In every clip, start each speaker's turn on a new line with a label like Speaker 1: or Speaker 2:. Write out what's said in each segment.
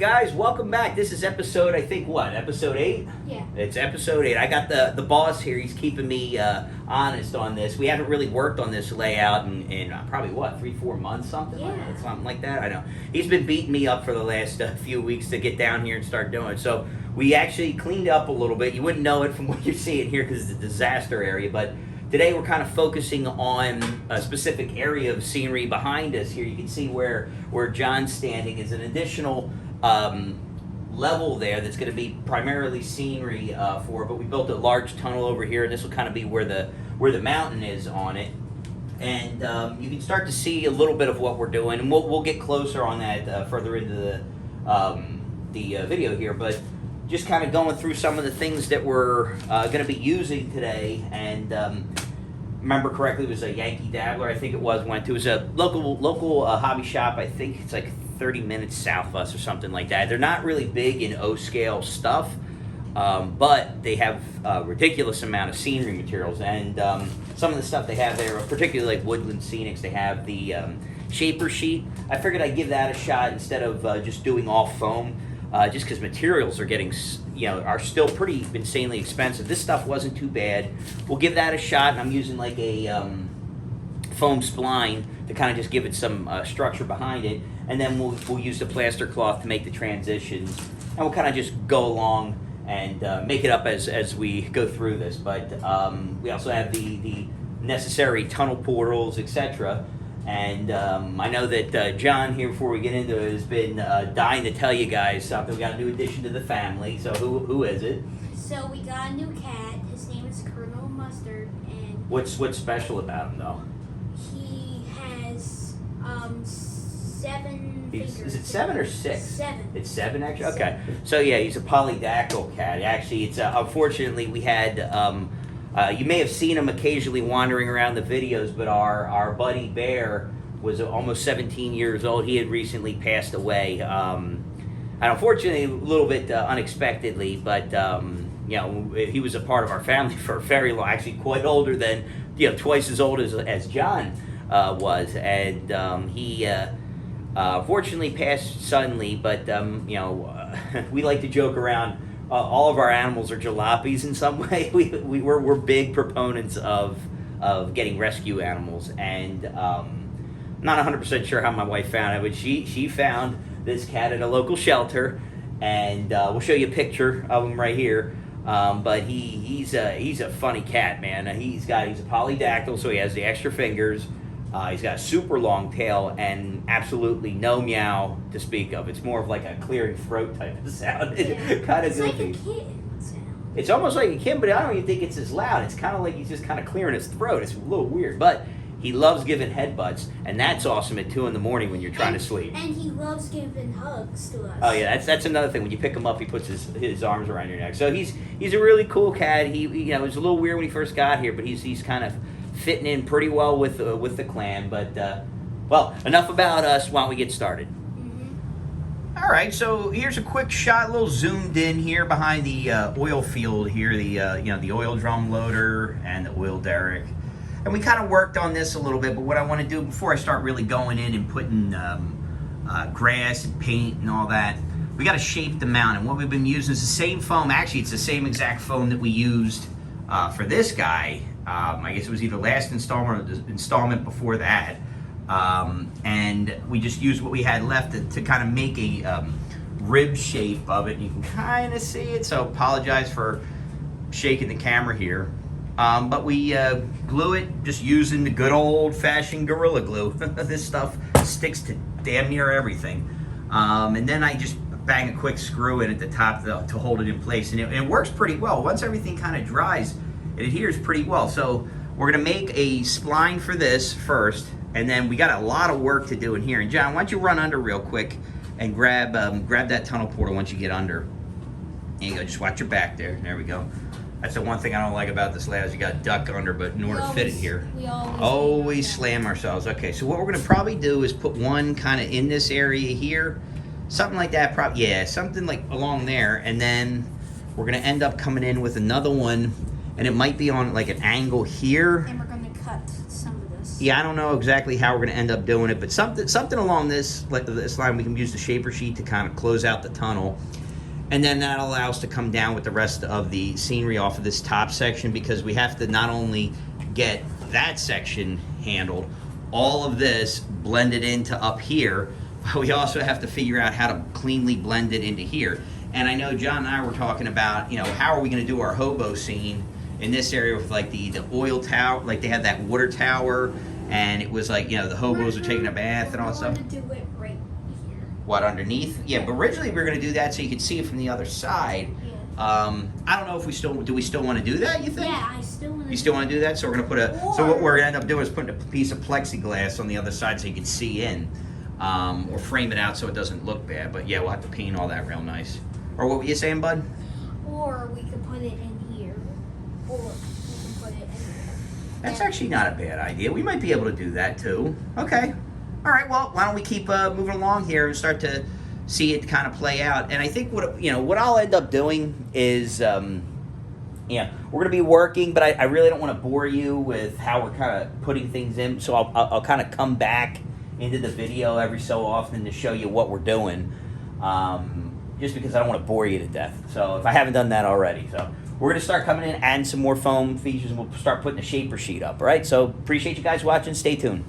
Speaker 1: guys, welcome back. This is episode, I think, what? Episode 8?
Speaker 2: Yeah.
Speaker 1: It's episode 8. I got the boss here. He's keeping me honest on this. We haven't really worked on this layout in probably, what, 3-4 months? Something like that. I know. He's been beating me up for the last few weeks to get down here and start doing it. So we actually cleaned up a little bit. You wouldn't know it from what you're seeing here because it's a disaster area, but today we're kind of focusing on a specific area of scenery behind us here. You can see where John's standing is an additional level there that's going to be primarily scenery for, but we built a large tunnel over here, and this will kind of be where the mountain is on it. And you can start to see a little bit of what we're doing, and we'll get closer on that further into the video here, but just kind of going through some of the things that we're going to be using today. And remember correctly, it was a Yankee Dabbler, I think it was, went to. It was a local hobby shop. I think it's like 30 minutes south of us or something like that. They're not really big in O-scale stuff, but they have a ridiculous amount of scenery materials. And some of the stuff they have there, particularly like Woodland Scenics, they have the shaper sheet. I figured I'd give that a shot instead of just doing all foam. Just because materials are getting, are still pretty insanely expensive. This stuff wasn't too bad. We'll give that a shot, and I'm using like a foam spline to kind of just give it some structure behind it, and then we'll use the plaster cloth to make the transitions, and we'll kind of just go along and make it up as we go through this. But we also have the necessary tunnel portals, etc. And I know that John here, before we get into it, has been dying to tell you guys something. We got a new addition to the family. So who is it?
Speaker 2: So we got a new cat. His name is Colonel Mustard, and
Speaker 1: What's special about him though?
Speaker 2: he has 7 fingers.
Speaker 1: Is it 7 or 6?
Speaker 2: 7.
Speaker 1: It's 7 actually. Okay.
Speaker 2: 7.
Speaker 1: So yeah, he's a polydactyl cat. Actually, it's unfortunately we had. You may have seen him occasionally wandering around the videos, but our buddy Bear was almost 17 years old. He had recently passed away, and unfortunately a little bit unexpectedly, but he was a part of our family for a very long, actually quite older than, twice as old as John was, and he fortunately passed suddenly, but we like to joke around. All of our animals are jalopies in some way. We're big proponents of getting rescue animals, and not 100% sure how my wife found it, but she found this cat at a local shelter, and we'll show you a picture of him right here. But he's a funny cat, man. He's a polydactyl, so he has the extra fingers. He's got a super long tail and absolutely no meow to speak of. It's more of like a clearing throat type of sound. It's kind of
Speaker 2: It's
Speaker 1: goofy.
Speaker 2: like a kitten sound.
Speaker 1: It's almost like a kitten, but I don't even think it's as loud. It's kind of like he's just kind of clearing his throat. It's a little weird, but he loves giving headbutts, and that's awesome at 2 in the morning when you're trying to sleep.
Speaker 2: And he loves giving hugs to us.
Speaker 1: Oh yeah, that's another thing. When you pick him up, he puts his arms around your neck. So he's a really cool cat. He it was a little weird when he first got here, but he's kind of fitting in pretty well with the clan. But well, enough about us. Why don't we get started? All right, so here's a quick shot, a little zoomed in here behind the oil field here, the oil drum loader and the oil derrick. And we kind of worked on this a little bit, but what I want to do before I start really going in and putting grass and paint and all that, we got to shape the mount. And what we've been using is the same foam. Actually, it's the same exact foam that we used for this guy. I guess it was either last installment or the installment before that. And we just used what we had left to kind of make a rib shape of it. You can kind of see it, so apologize for shaking the camera here. But we glue it just using the good old-fashioned Gorilla Glue. This stuff sticks to damn near everything. And then I just bang a quick screw in at the top to hold it in place. And it works pretty well. Once everything kind of dries, it adheres pretty well. So we're going to make a spline for this first, and then we got a lot of work to do in here. And John, why don't you run under real quick and grab that tunnel portal once you get under. There you go. Just watch your back there. There we go. That's the one thing I don't like about this layout is you got to duck under, but in order to fit it here,
Speaker 2: we
Speaker 1: always slam ourselves. Okay, so what we're going to probably do is put one kind of in this area here, something like that. Yeah, something like along there, and then we're going to end up coming in with another one, and it might be on like an angle here.
Speaker 2: And we're going to cut some of us.
Speaker 1: Yeah, I don't know exactly how we're going to end up doing it, but something along this line, we can use the shaper sheet to kind of close out the tunnel. And then that allows us to come down with the rest of the scenery off of this top section, because we have to not only get that section handled, all of this blended into up here, but we also have to figure out how to cleanly blend it into here. And I know John and I were talking about, how are we going to do our hobo scene in this area with like the oil tower, like they had that water tower, and it was like, the hobos are taking a bath and all that stuff.
Speaker 2: We're going to do it right here.
Speaker 1: What, underneath? Yeah, but originally we were going to do that so you could see it from the other side.
Speaker 2: Yeah.
Speaker 1: I don't know if we still want to do that, you think?
Speaker 2: Yeah, I still want to.
Speaker 1: You still want to do that? So we're going to so what we're going to end up doing is putting a piece of plexiglass on the other side so you can see in, or frame it out so it doesn't look bad. But yeah, we'll have to paint all that real nice. Or what were you saying, bud?
Speaker 2: Or we could put it in here. Or we can put it in there.
Speaker 1: That's actually not a bad idea. We might be able to do that too. Okay. All right. Well, why don't we keep moving along here and start to see it kind of play out? And I think what I'll end up doing is, we're going to be working, but I really don't want to bore you with how we're kind of putting things in. So I'll kind of come back into the video every so often to show you what we're doing. Just because I don't want to bore you to death. So if I haven't done that already. So we're going to start coming in, adding some more foam features, and we'll start putting the shaper sheet up. All right, so appreciate you guys watching. Stay tuned.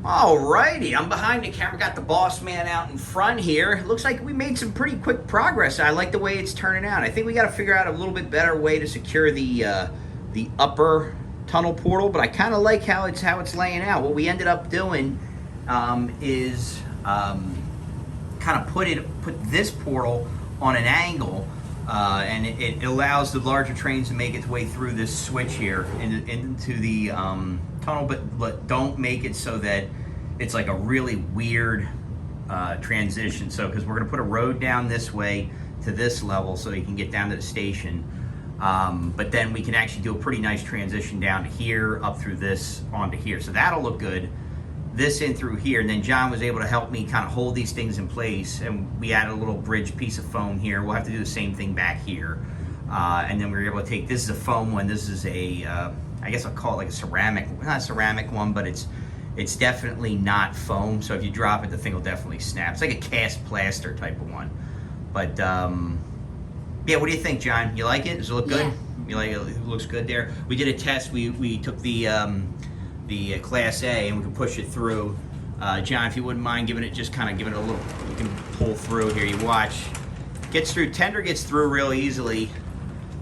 Speaker 1: All righty, I'm behind the camera. Got the boss man out in front here. Looks like we made some pretty quick progress. I like the way it's turning out. I think we got to figure out a little bit better way to secure the upper tunnel portal, but I kind of like how it's laying out. What we ended up doing is kind of put this portal on an angle, and it allows the larger trains to make its way through this switch here into the tunnel, but don't make it so that it's like a really weird transition. So because we're going to put a road down this way to this level so you can get down to the station, but then we can actually do a pretty nice transition down to here, up through this, onto here. So that'll look good. This in through here, and then John was able to help me kind of hold these things in place, and we added a little bridge piece of foam here. We'll have to do the same thing back here, and then we were able to take, this is a foam one, this is a I guess I'll call it like a ceramic, not a ceramic one, but it's definitely not foam, so if you drop it, the thing will definitely snap. It's like a cast plaster type of one. But yeah, what do you think, John? You like it? Does it look good?
Speaker 2: Yeah.
Speaker 1: You like it? It looks good there. We did a test. We took the Class A, and we can push it through. John, if you wouldn't mind giving it a little, you can pull through here. You watch. Gets through, tender gets through real easily,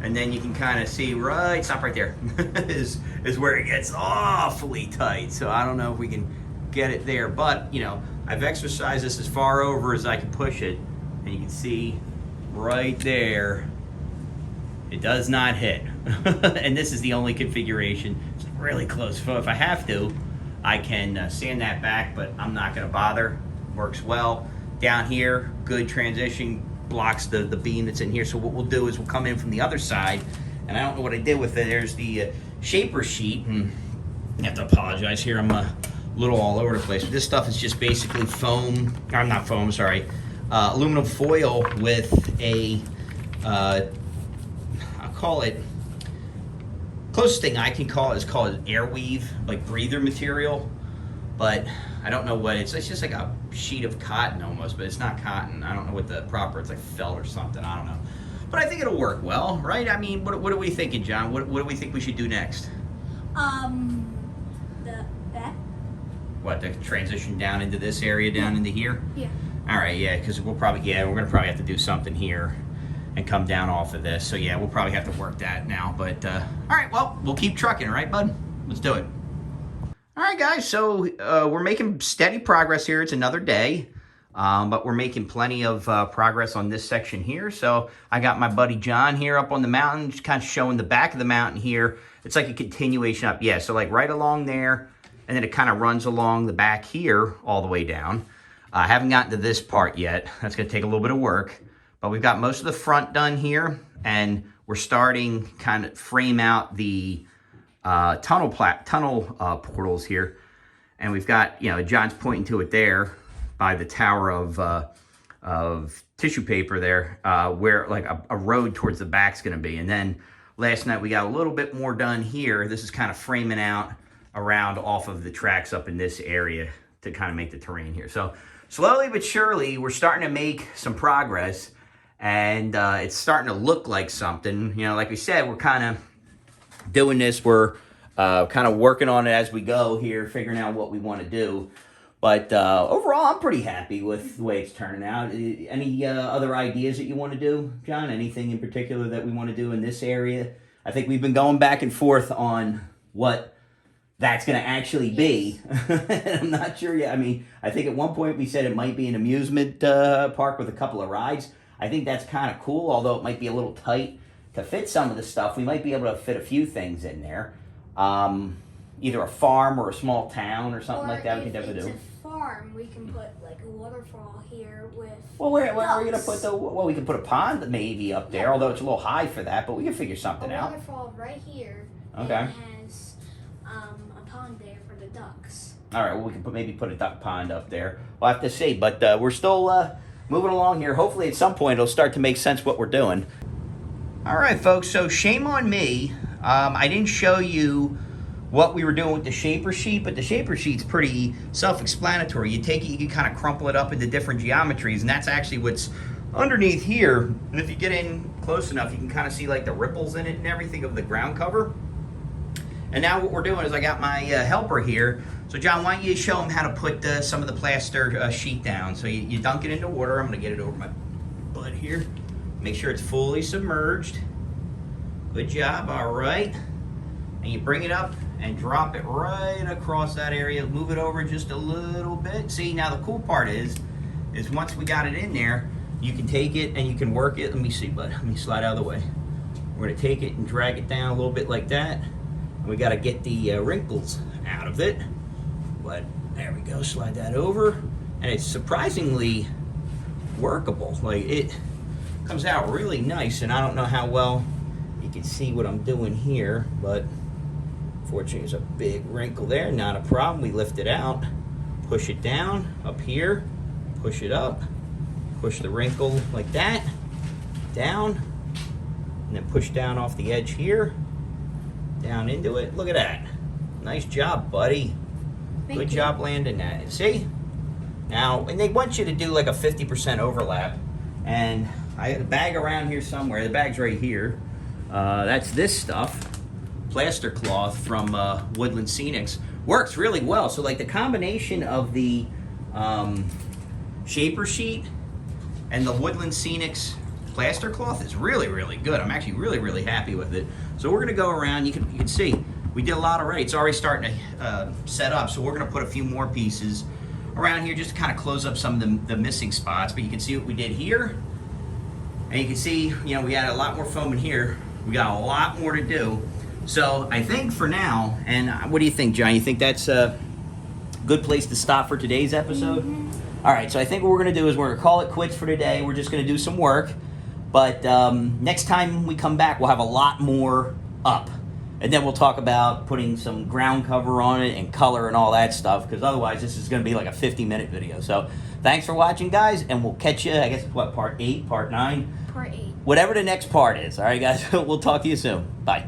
Speaker 1: and then you can kind of see, right, stop right there, is where it gets awfully tight. So I don't know if we can get it there, but, I've exercised this as far over as I can push it, and you can see right there, it does not hit. And this is the only configuration. It's really close. So if I have to, I can sand that back, but I'm not going to bother. Works well. Down here, good transition, blocks the beam that's in here. So what we'll do is we'll come in from the other side, and I don't know what I did with it. There's the shaper sheet, and I have to apologize here. I'm a little all over the place. But this stuff is just basically foam, or not foam, sorry, aluminum foil with a, I'll call it, closest thing I can call it is called an air weave, like breather material, but I don't know what it's just like a sheet of cotton almost, but it's not cotton. I don't know what the proper, it's like felt or something, I don't know. But I think it'll work well, right? I mean, what are we thinking, John? What do we think we should do next?
Speaker 2: That?
Speaker 1: What, the transition down into this area, down into here?
Speaker 2: Yeah.
Speaker 1: All right, yeah, because we're gonna probably have to do something here and come down off of this. So yeah, we'll probably have to work that now. But all right, well, we'll keep trucking, right, bud? Let's do it. All right, guys, so we're making steady progress here. It's another day, but we're making plenty of progress on this section here. So I got my buddy John here up on the mountain, just kind of showing the back of the mountain here. It's like a continuation up. Yeah, so like right along there, and then it kind of runs along the back here all the way down. I haven't gotten to this part yet. That's going to take a little bit of work. But we've got most of the front done here, and we're starting kind of frame out the tunnel portals here. And we've got, John's pointing to it there by the tower of tissue paper there, where like a road towards the back's going to be. And then last night we got a little bit more done here. This is kind of framing out around off of the tracks up in this area to kind of make the terrain here. So slowly but surely, we're starting to make some progress, and it's starting to look like something. You know, like we said, we're kind of doing this. We're kind of working on it as we go here, figuring out what we want to do. But overall, I'm pretty happy with the way it's turning out. Any other ideas that you want to do, John? Anything in particular that we want to do in this area? I think we've been going back and forth on what that's going to actually be. I'm not sure yet. I mean, I think at one point we said it might be an amusement park with a couple of rides. I think that's kind of cool, although it might be a little tight to fit some of the stuff. We might be able to fit a few things in there. Either a farm or a small town or something like that. We can definitely do.
Speaker 2: If it's a farm, we can put like a waterfall here with.
Speaker 1: Well, where are we gonna put the? Well, we can put a pond maybe up there, although it's a little high for that. But we can figure something out.
Speaker 2: A waterfall right here.
Speaker 1: Okay.
Speaker 2: And it has a pond there for the ducks.
Speaker 1: All right. Well, we can maybe put a duck pond up there. We'll have to see. But we're still moving along here. Hopefully, at some point, it'll start to make sense what we're doing. All right, folks. So shame on me. I didn't show you what we were doing with the shaper sheet, but the shaper sheet's pretty self-explanatory. You take it, you can kind of crumple it up into different geometries, and that's actually what's underneath here. And if you get in close enough, you can kind of see like the ripples in it and everything of the ground cover. And now what we're doing is I got my helper here. So John, why don't you show him how to put some of the plaster sheet down. So you dunk it into water. I'm gonna get it over my butt here. Make sure it's fully submerged. Good job, all right. And you bring it up and drop it right across that area. Move it over just a little bit. See, now the cool part is once we got it in there, you can take it and you can work it. Let me see, bud. Let me slide out of the way. We're gonna take it and drag it down a little bit like that. And we gotta get the wrinkles out of it. But there we go, slide that over. And it's surprisingly workable. Like, it comes out really nice, and I don't know how well you can see what I'm doing here, but fortunately, there's a big wrinkle there. Not a problem. We lift it out, push it down up here, push it up, push the wrinkle like that, down, and then push down off the edge here, down into it. Look at that. Nice job, buddy. Good job landing that. See? Now, and they want you to do like a 50% overlap. And I got a bag around here somewhere. The bag's right here. That's this stuff. Plaster cloth from Woodland Scenics. Works really well. So like the combination of the shaper sheet and the Woodland Scenics plaster cloth is really, really good. I'm actually really, really happy with it. So we're gonna go around. You can see we did a lot already. It's already starting to set up. So we're gonna put a few more pieces around here just to kind of close up some of the missing spots. But you can see what we did here, and you can see, you know, we had a lot more foam in here. We got a lot more to do. So I think for now, and what do you think, John? You think that's a good place to stop for today's episode? Mm-hmm. All right, so I think what we're going to do is we're going to call it quits for today. We're just going to do some work. But next time we come back, we'll have a lot more up. And then we'll talk about putting some ground cover on it and color and all that stuff, because otherwise this is going to be like a 50-minute video. So thanks for watching, guys, and we'll catch you, I guess, what, part 8, part 9?
Speaker 2: Part 8.
Speaker 1: Whatever the next part is. All right, guys, we'll talk to you soon. Bye.